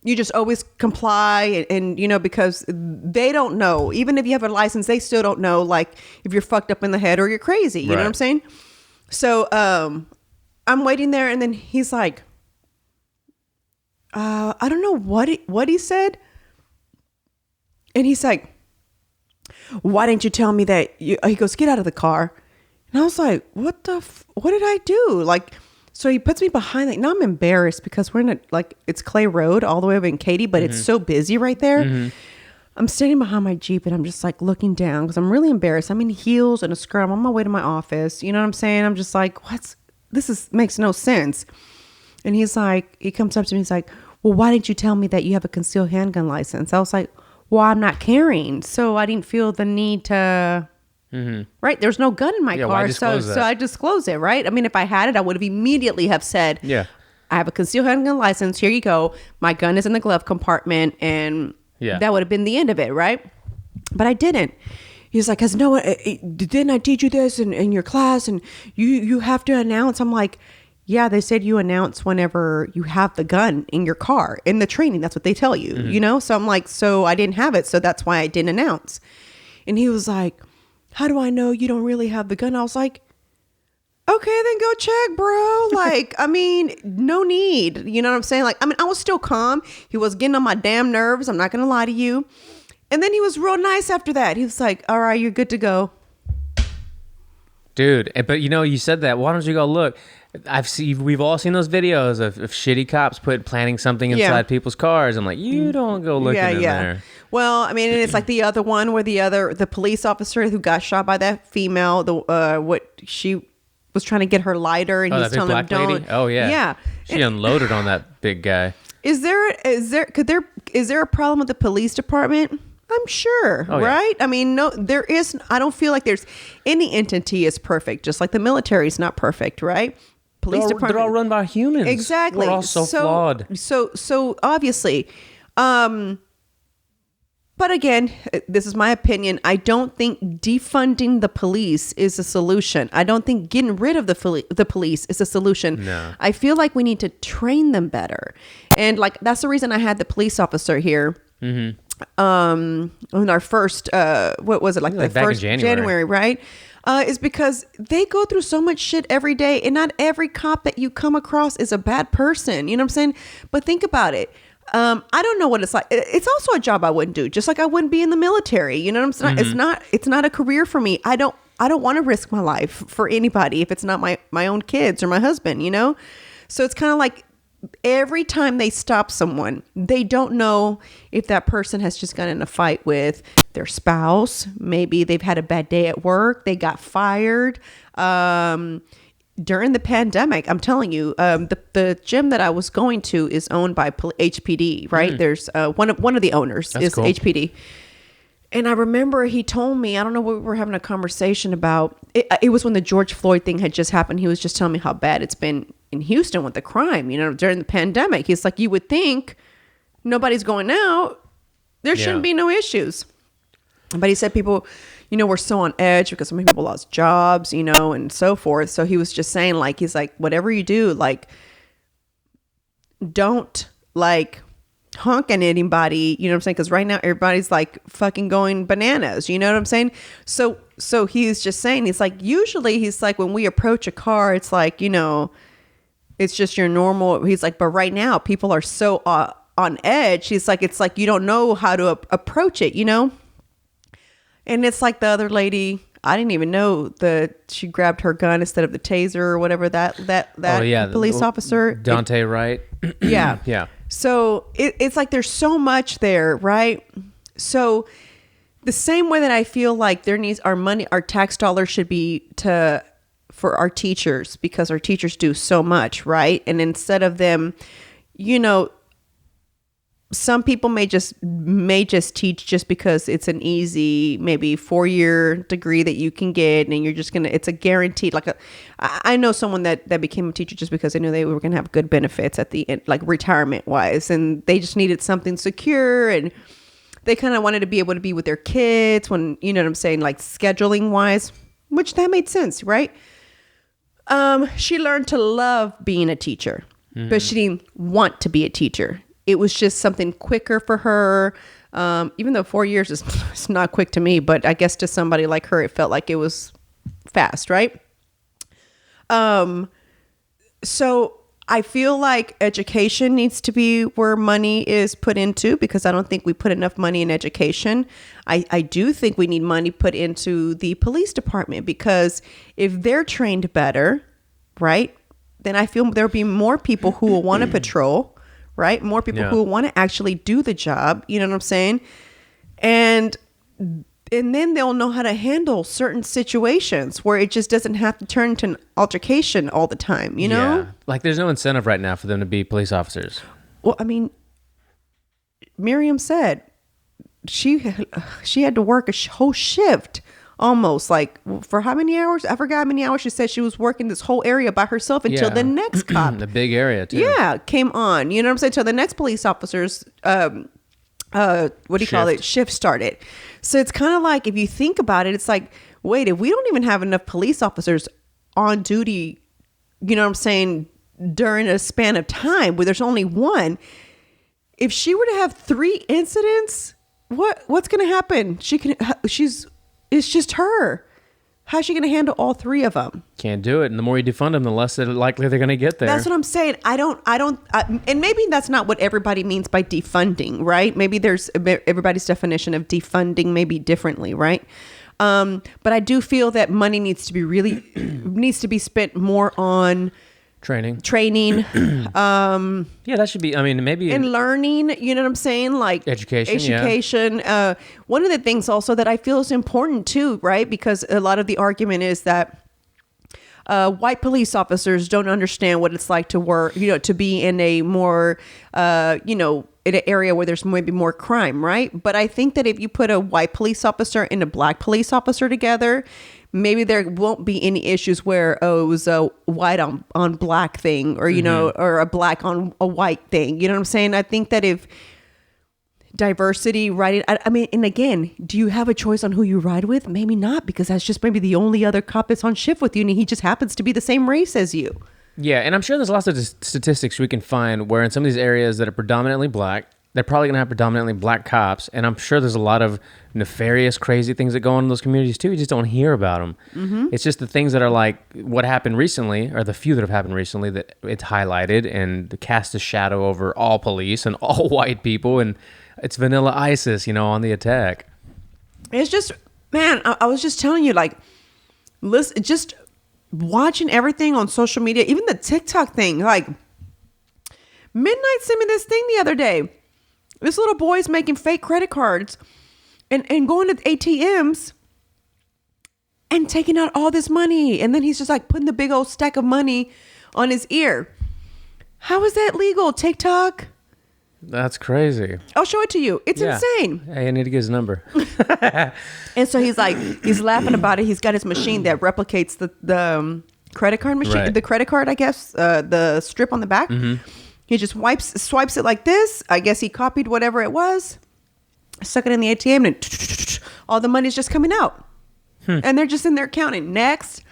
you just always comply and because they don't know, even if you have a license, they still don't know, like if you're fucked up in the head or you're crazy, you know what I'm saying? So, I'm waiting there and then he's like, I don't know what he said. And he's like, why didn't you tell me that he goes, get out of the car. And I was like, what did I do? Like, so he puts me behind. Like, now I'm embarrassed because we're in it's Clay Road all the way over in Katy, but mm-hmm. it's so busy right there. Mm-hmm. I'm standing behind my Jeep and I'm just like looking down because I'm really embarrassed. I'm in heels and a skirt. I'm on my way to my office. You know what I'm saying? I'm just like, makes no sense. And he comes up to me. He's like, well, why didn't you tell me that you have a concealed handgun license? I was like, well, I'm not carrying. So I didn't feel the need to... Mm-hmm. Right, there's no gun in my car, so I disclose it. Right, I mean, if I had it, I would have immediately have said, "Yeah, I have a concealed handgun license. Here you go. My gun is in the glove compartment," and that would have been the end of it, right? But I didn't. He's like, "Has no one? Didn't I teach you this in your class? And you have to announce." I'm like, "Yeah, they said you announce whenever you have the gun in your car in the training. That's what they tell you, mm-hmm. So I'm like, so I didn't have it, so that's why I didn't announce." And he was like, how do I know you don't really have the gun? I was like, okay, then go check, bro. Like, I mean, no need. You know what I'm saying? Like, I mean, I was still calm. He was getting on my damn nerves. I'm not going to lie to you. And then he was real nice after that. He was like, all right, you're good to go. Dude, but you said that. Why don't you go look? We've all seen those videos of shitty cops planting something inside people's cars. I'm like, you don't go looking in there. Well, I mean, and it's like the other one where the police officer who got shot by that female, she was trying to get her lighter and he's telling him don't. Oh yeah. Yeah. She unloaded on that big guy. Is there a problem with the police department? I'm sure, right? I mean, no, there is. I don't feel like there's any entity is perfect, just like the military is not perfect, right? police department. They're all run by humans. Exactly. We're all so flawed. So obviously, but again, this is my opinion. I don't think defunding the police is a solution. I don't think getting rid of the police is a solution. No. I feel like we need to train them better. And like, that's the reason I had the police officer here. On our first, what was it? Like the back in first January, right? Is because they go through so much shit every day, and not every cop that you come across is a bad person. You know what I'm saying? But think about it. I don't know what it's like. It's also a job I wouldn't do, just like I wouldn't be in the military. You know what I'm saying? It's not a career for me. I don't want to risk my life for anybody if it's not my own kids or my husband, you know? So it's kind of like every time they stop someone, they don't know if that person has just gotten in a fight with their spouse. Maybe they've had a bad day at work. They got fired. During the pandemic, I'm telling you, the gym that I was going to is owned by HPD, right? There's one of the owners is cool. HPD. And I remember he told me, I don't know what we were having a conversation about. It was when the George Floyd thing had just happened. He was just telling me how bad it's been in Houston with the crime, you know, during the pandemic. He's like, you would think nobody's going out. There shouldn't be no issues. But he said people, you know, were so on edge because so many people lost jobs, you know, and so forth. So he was just saying, like, he's like, whatever you do, like, don't like honk at anybody, you know what I'm saying? Because right now everybody's like fucking going bananas, you know what I'm saying? So he's just saying, he's like, usually he's like, when we approach a car, it's like, you know, it's just your normal. He's like, but right now people are so on edge. He's like, it's like you don't know how to approach it, you know? And it's like the other lady, I didn't even know that she grabbed her gun instead of the taser or whatever that police officer. Dante Wright. Yeah. Yeah. So it's like there's so much there, right? So the same way that I feel like our tax dollars should be for our teachers, because our teachers do so much, right? And instead of them, you know, some people may just teach just because it's an easy, maybe 4-year degree that you can get, and you're just it's a guaranteed. Like I know someone that became a teacher just because they knew they were going to have good benefits at the end, like retirement wise, and they just needed something secure, and they kind of wanted to be able to be with their kids when, you know what I'm saying, like scheduling wise, which that made sense, right? She learned to love being a teacher, but she didn't want to be a teacher. It was just something quicker for her. Even though 4 years is it's not quick to me, but I guess to somebody like her, it felt like it was fast, right? So I feel like education needs to be where money is put into, because I don't think we put enough money in education. I do think we need money put into the police department, because if they're trained better, right, then I feel there'll be more people who will want to patrol. Right? More people who want to actually do the job. You know what I'm saying? And then they'll know how to handle certain situations where it just doesn't have to turn to an altercation all the time, you know? Yeah. Like there's no incentive right now for them to be police officers. Well, I mean, Miriam said she had to work a whole shift almost, like for how many hours? I forgot how many hours she said she was working this whole area by herself until the next cop. The big area too. Yeah, came on. You know what I'm saying? So the next police officers, what do you call it? Shift started. So it's kind of like, if you think about it, it's like, wait, if we don't even have enough police officers on duty, you know what I'm saying, during a span of time where there's only one, if she were to have 3 incidents, what's going to happen? It's just her. How's she going to handle all 3 of them? Can't do it. And the more you defund them, the less likely they're going to get there. That's what I'm saying. And maybe that's not what everybody means by defunding, right? Maybe everybody's definition of defunding may be differently, right? But I do feel that money needs to be spent more on training. Yeah, that should be, I mean, maybe. And learning, you know what I'm saying? Like education. Yeah. One of the things also that I feel is important too, right? Because a lot of the argument is that white police officers don't understand what it's like to work, you know, to be in a more, you know, in an area where there's maybe more crime, right? But I think that if you put a white police officer and a black police officer together, maybe there won't be any issues where it was a white on black thing, or you know, or a black on a white thing. You know what I'm saying? I think that if diversity riding, I mean, and again, do you have a choice on who you ride with? Maybe not, because that's just maybe the only other cop that's on shift with you, and he just happens to be the same race as you. Yeah, and I'm sure there's lots of statistics we can find where in some of these areas that are predominantly black, they're probably going to have predominantly black cops, and I'm sure there's a lot of nefarious, crazy things that go on in those communities too. You just don't hear about them. Mm-hmm. It's just the things that are like what happened recently, or the few that have happened recently, that it's highlighted and cast a shadow over all police and all white people, and it's vanilla ISIS, you know, on the attack. It's just, man, I was just telling you, like, listen, just watching everything on social media, even the TikTok thing. Like, Midnight sent me this thing the other day. This little boy's making fake credit cards and going to ATMs and taking out all this money. And then he's just like putting the big old stack of money on his ear. How is that legal, TikTok? That's crazy. I'll show it to you. It's insane. Hey, I need to get his number. And so he's like, he's laughing about it. He's got his machine that replicates the credit card machine, right. The credit card, I guess, the strip on the back. Mm-hmm. He just swipes it like this. I guess he copied whatever it was, stuck it in the ATM, and all the money's just coming out. And they're just in there counting. Next.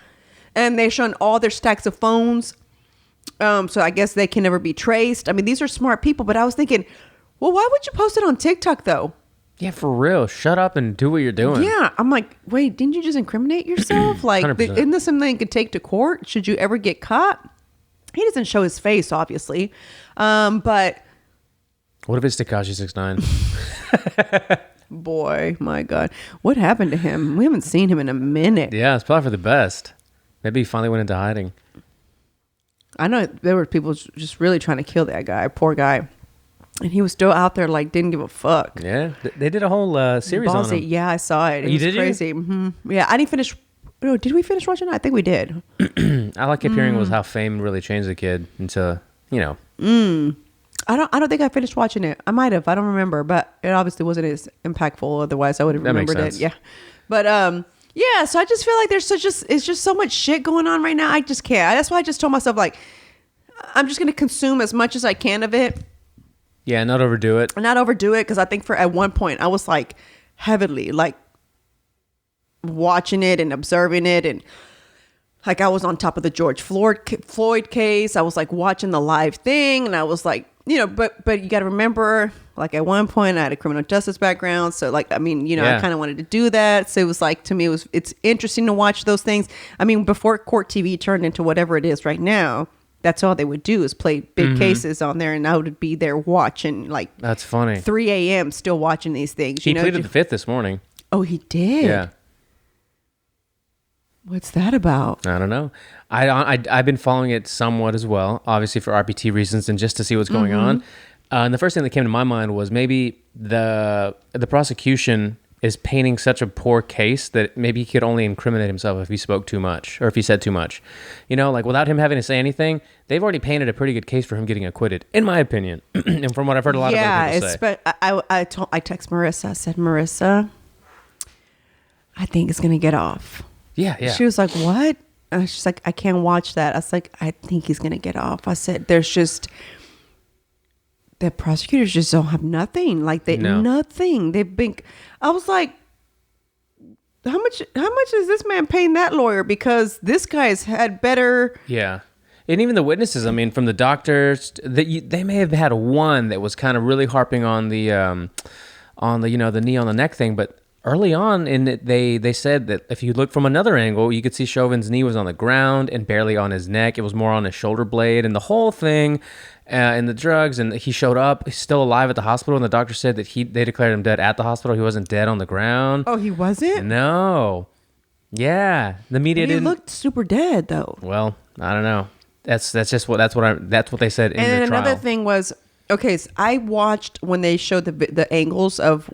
And they're showing all their stacks of phones. So I guess they can never be traced. I mean, these are smart people, but I was thinking, well, why would you post it on TikTok though? Yeah, for real. Shut up and do what you're doing. Yeah. I'm like, wait, didn't you just incriminate yourself? Like, 100%. Isn't this something you could take to court? Should you ever get caught? He doesn't show his face, obviously. But what if it's Tekashi 6ix9ine? Boy, my God. What happened to him? We haven't seen him in a minute. Yeah, it's probably for the best. Maybe he finally went into hiding. I know there were people just really trying to kill that guy, poor guy. And he was still out there, like, didn't give a fuck. Yeah, they did a whole series on him. Yeah, I saw it. It was crazy. Mm-hmm. Yeah, I didn't finish. No, did we finish watching it? I think we did. All I kept hearing was how fame really changed the kid into, you know. I don't think I finished watching it. I might have. I don't remember, but it obviously wasn't as impactful. Otherwise, I would have remembered it. Yeah, but yeah. So I just feel like it's just so much shit going on right now. I just can't. That's why I just told myself, like, I'm just gonna consume as much as I can of it. Yeah, not overdo it. Not overdo it, because I think at one point I was like heavily like watching it and observing it, and like I was on top of the George Floyd case. I was like watching the live thing, and I was like, you know, but you got to remember, like at one point I had a criminal justice background, so like, I mean, you know, I kind of wanted to do that. So it was like, to me, it's interesting to watch those things. I mean, before court TV turned into whatever it is right now, that's all they would do is play big cases on there, and I would be there watching, like, that's funny. 3 a.m. still watching these things. He pleaded the fifth this morning. Oh, he did? Yeah. What's that about? I don't know. I've been following it somewhat as well, obviously for RPT reasons and just to see what's going on. And the first thing that came to my mind was maybe the prosecution is painting such a poor case that maybe he could only incriminate himself if he spoke too much or if he said too much. You know, like without him having to say anything, they've already painted a pretty good case for him getting acquitted, in my opinion. And from what I've heard a lot of other people say. I text Marissa. I said, Marissa, I think it's going to get off. Yeah. She was like, what? She's like, I can't watch that. I was like, I think he's going to get off. I said, there's just, the prosecutors just don't have nothing. Like nothing. They've been, I was like, how much is this man paying that lawyer? Because this guy's had better. Yeah. And even the witnesses, I mean, from the doctors, they may have had one that was kind of really harping on the you know, the knee on the neck thing, but early on in it, they said that if you look from another angle, you could see Chauvin's knee was on the ground and barely on his neck. It was more on his shoulder blade, and the whole thing, and the drugs. And he showed up, he's still alive at the hospital, and the doctor said that they declared him dead at the hospital. He wasn't dead on the ground. Oh, he wasn't? No. Yeah, the media didn't. He looked super dead though. Well, I don't know. That's what they said in the trial. And another thing was, okay, so I watched when they showed the angles of.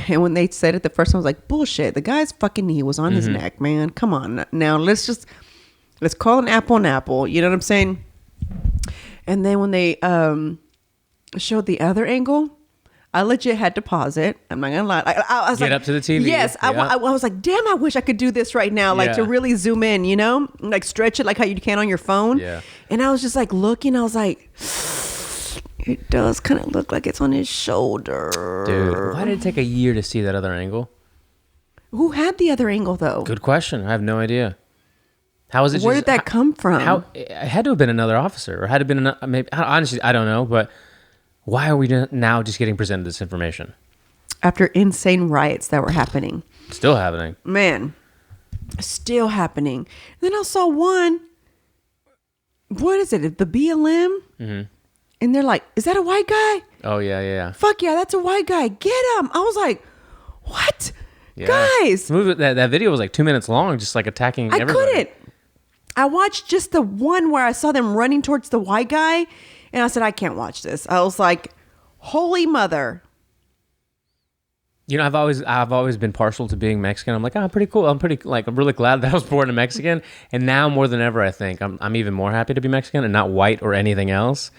And when they said it the first time, I was like, bullshit. The guy's fucking knee was on his neck, man. Come on. Now, let's call an apple. You know what I'm saying? And then when they showed the other angle, I legit had to pause it. I'm not gonna lie. I was Get up to the TV. Yes, Yeah. I was like, damn, I wish I could do this right now, like to really zoom in, you know, like stretch it like how you can on your phone. Yeah. And I was just like looking. I was like, it does kind of look like it's on his shoulder. Dude, why did it take a year to see that other angle? Who had the other angle though? Good question. I have no idea. How was it? Where did that come from? How it had to have been another officer, or had to have been maybe. Honestly, I don't know. But why are we now just getting presented this information? After insane riots that were happening, Still happening. man, still happening. Then I saw one. What is it? The BLM. Mm-hmm. And they're like, "Is that a white guy?" Oh yeah. Fuck yeah, that's a white guy. Get him. I was like, what? Yeah. Guys. That video was like 2 minutes long, just like attacking everybody. I couldn't. I watched just the one where I saw them running towards the white guy, and I said, I can't watch this. I was like, holy mother. You know, I've always been partial to being Mexican. I'm like, oh, pretty cool. I'm really glad that I was born a Mexican. And now more than ever, I think I'm even more happy to be Mexican and not white or anything else.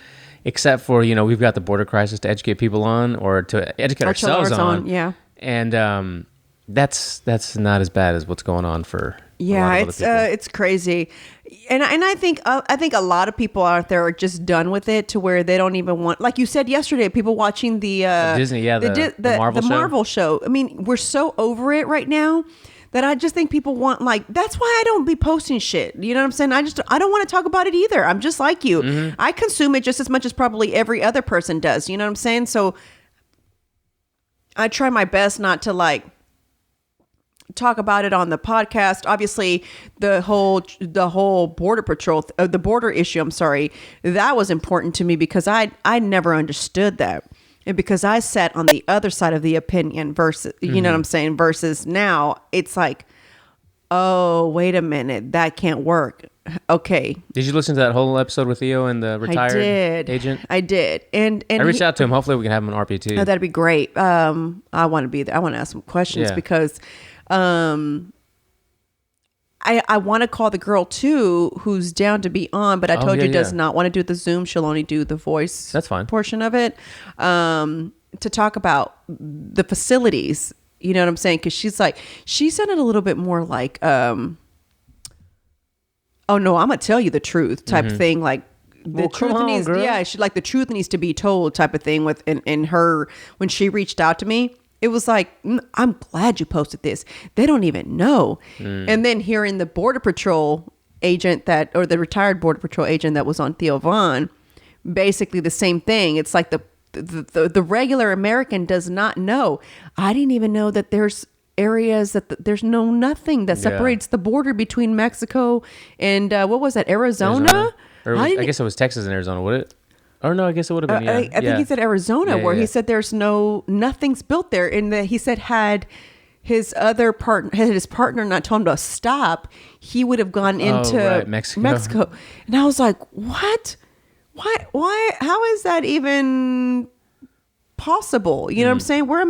Except for, you know, we've got the border crisis to educate people on, or to educate ourselves on. Yeah. And that's not as bad as what's going on for a lot of other people. It's crazy. And I think a lot of people out there are just done with it to where they don't even want, like you said yesterday, people watching the Disney, the Marvel show. I mean, we're so over it right now that I just think people want, like, that's why I don't be posting shit. You know what I'm saying? I don't want to talk about it either. I'm just like you. Mm-hmm. I consume it just as much as probably every other person does. You know what I'm saying? So I try my best not to like talk about it on the podcast. Obviously, the whole border patrol, the border issue, I'm sorry, that was important to me because I never understood that. And because I sat on the other side of the opinion versus, you know what I'm saying? Versus now it's like, oh, wait a minute, that can't work. Okay. Did you listen to that whole episode with Theo and the retired agent? I did. And I reached out to him. Hopefully we can have him on RPT. Oh, that'd be great. I want to be there. I want to ask some questions because I want to call the girl too, who's down to be on, but I told you does not want to do the Zoom. She'll only do the voice. That's fine. Portion of it, to talk about the facilities. You know what I'm saying? Because she sounded a little bit more like, oh no, I'm gonna tell you the truth type of thing. Like the truth needs, she like the truth needs to be told type of thing. With in her when she reached out to me. It was like, I'm glad you posted this. They don't even know. And then hearing the Border Patrol agent or the retired Border Patrol agent that was on Theo Vaughn, basically the same thing. It's like the regular American does not know. I didn't even know that there's areas that there's nothing that separates the border between Mexico and what was that, Arizona? Or I guess it was Texas and Arizona, would it? Or no, I guess it would have been. I think he said Arizona, where he said there's nothing's built there, and he said had his partner not told him to stop, he would have gone into Mexico. And I was like, what? Why? How is that even possible? You know what I'm saying? We're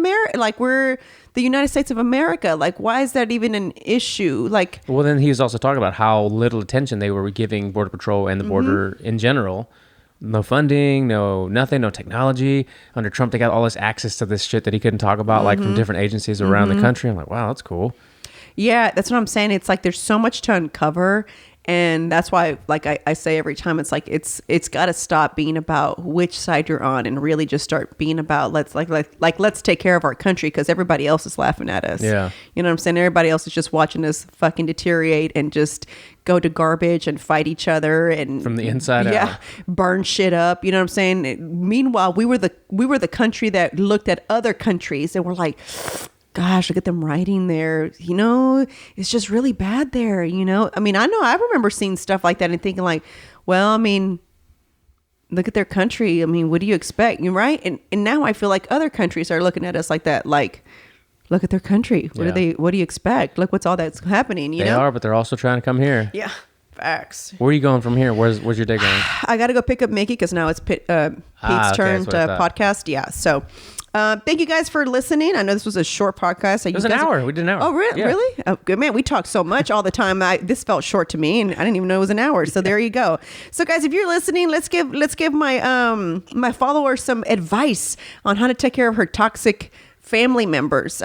we're the United States of America. Like, why is that even an issue? Like, well, then he was also talking about how little attention they were giving Border Patrol and the border in general. No funding, no nothing, no technology. Under Trump, they got all this access to this shit that he couldn't talk about, like from different agencies around the country. I'm like, wow, that's cool. Yeah, that's what I'm saying. It's like there's so much to uncover. And that's why, like I say every time, it's like it's got to stop being about which side you're on and really just start being about let's take care of our country because everybody else is laughing at us. Yeah, you know what I'm saying? Everybody else is just watching us fucking deteriorate and just go to garbage and fight each other and from the inside out, burn shit up. You know what I'm saying? Meanwhile, we were the country that looked at other countries and we're like, gosh, look at them writing there. You know, it's just really bad there. You know, I mean, I remember seeing stuff like that and thinking like, well, I mean, look at their country. I mean, what do you expect? You're right. And now I feel like other countries are looking at us like that. Like, look at their country. What do you expect? Look what's all that's happening. You know? They are, but they're also trying to come here. Yeah. Facts. Where are you going from here? Where's your day going? I got to go pick up Mickey because now it's Pete's turn to podcast. Yeah. So Thank you guys for listening. I know this was a short podcast. It was an hour. We did an hour. Oh, really? Yeah. Really? Oh, good man. We talk so much all the time. This felt short to me, and I didn't even know it was an hour. So there you go. So guys, if you're listening, let's give my my follower some advice on how to take care of her toxic family members.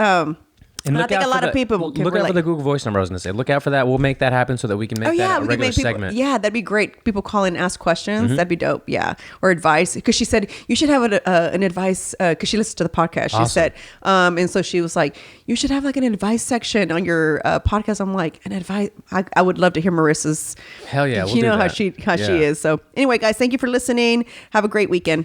And I think a lot of people can look out for the Google Voice number. I was going to say, look out for that. We'll make that happen so that we can make that a regular segment. Yeah, that'd be great. People call in and ask questions. That'd be dope. Yeah, or advice, because she said you should have an advice because she listened to the podcast. She said, and so she was like, you should have like an advice section on your podcast. I'm like, an advice. I would love to hear Marissa's. Hell yeah, you know how she is. So anyway, guys, thank you for listening. Have a great weekend.